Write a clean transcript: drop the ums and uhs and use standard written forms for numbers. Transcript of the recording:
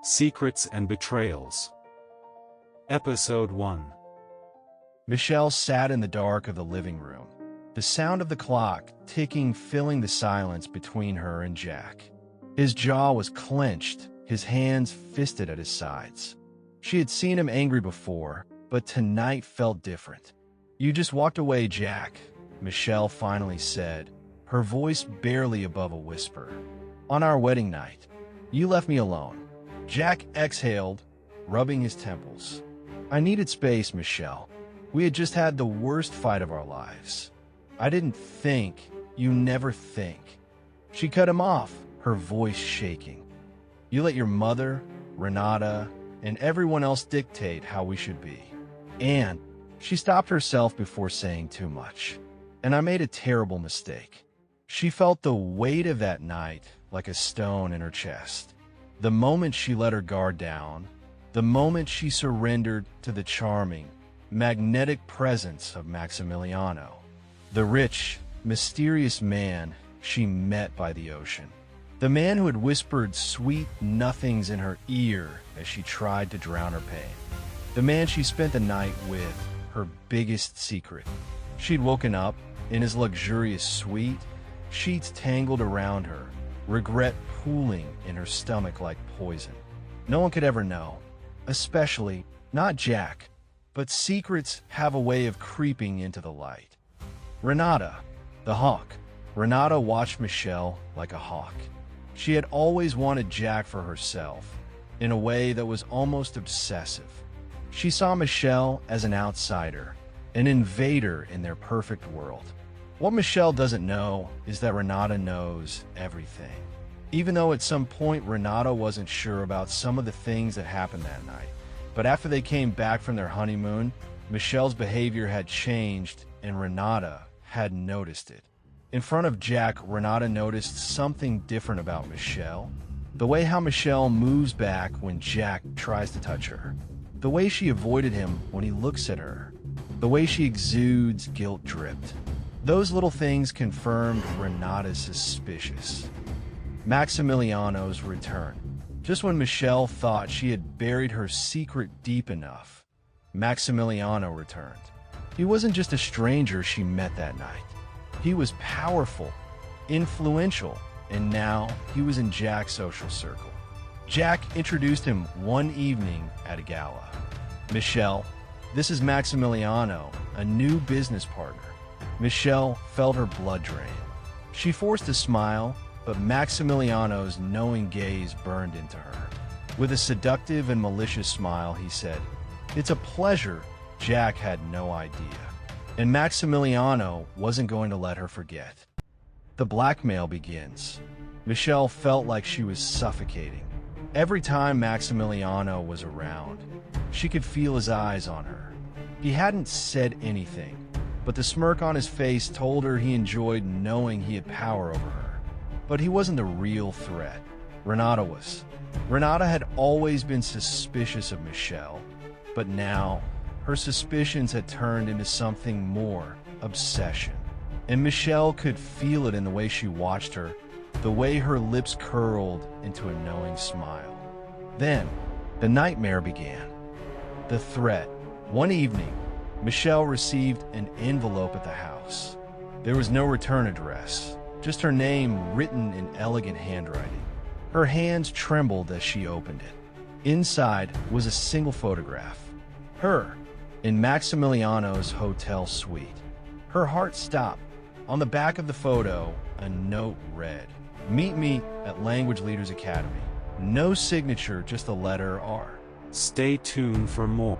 Secrets and Betrayals. Episode 1. Michelle sat in the dark of the living room, the sound of the clock ticking filling the silence between her and Jack. His jaw was clenched, his hands fisted at his sides. She had seen him angry before, but tonight felt different. "You just walked away, Jack," Michelle finally said, her voice barely above a whisper. "On our wedding night, you left me alone." Jack exhaled, rubbing his temples. "I needed space, Michelle. We had just had the worst fight of our lives. I didn't think. You never think." She cut him off, her voice shaking. "You let your mother, Renata, and everyone else dictate how we should be." And she stopped herself before saying too much. "And I made a terrible mistake." She felt the weight of that night like a stone in her chest. The moment she let her guard down, the moment she surrendered to the charming, magnetic presence of Maximiliano, the rich, mysterious man she met by the ocean. The man who had whispered sweet nothings in her ear as she tried to drown her pain. The man she spent the night with, her biggest secret. She'd woken up in his luxurious suite, sheets tangled around her, regret pooling in her stomach like poison. No one could ever know, especially not Jack, but secrets have a way of creeping into the light. Renata, the hawk. Renata watched Michelle like a hawk. She had always wanted Jack for herself, in a way that was almost obsessive. She saw Michelle as an outsider, an invader in their perfect world. What Michelle doesn't know is that Renata knows everything. Even though at some point Renata wasn't sure about some of the things that happened that night. But after they came back from their honeymoon, Michelle's behavior had changed and Renata had noticed it. In front of Jack, Renata noticed something different about Michelle. The way how Michelle moves back when Jack tries to touch her. The way she avoided him when he looks at her. The way she exudes guilt-dripped. Those little things confirmed Renata's suspicious. Maximiliano's return. Just when Michelle thought she had buried her secret deep enough, Maximiliano returned. He wasn't just a stranger she met that night. He was powerful, influential, and now he was in Jack's social circle. Jack introduced him one evening at a gala. "Michelle, this is Maximiliano, a new business partner." Michelle felt her blood drain. She forced a smile, but Maximiliano's knowing gaze burned into her. With a seductive and malicious smile, he said, "It's a pleasure." Jack had no idea. And Maximiliano wasn't going to let her forget. The blackmail begins. Michelle felt like she was suffocating. Every time Maximiliano was around, she could feel his eyes on her. He hadn't said anything, but the smirk on his face told her he enjoyed knowing he had power over her. But he wasn't the real threat. Renata was. Renata had always been suspicious of Michelle, but now her suspicions had turned into something more, obsession. And Michelle could feel it in the way she watched her, the way her lips curled into a knowing smile. Then, the nightmare began. The threat. One evening, Michelle received an envelope at the house. There was no return address, just her name written in elegant handwriting. Her hands trembled as she opened it. Inside was a single photograph. Her, in Maximiliano's hotel suite. Her heart stopped. On the back of the photo, a note read, "Meet me at Language Leaders Academy." No signature, just the letter R. Stay tuned for more.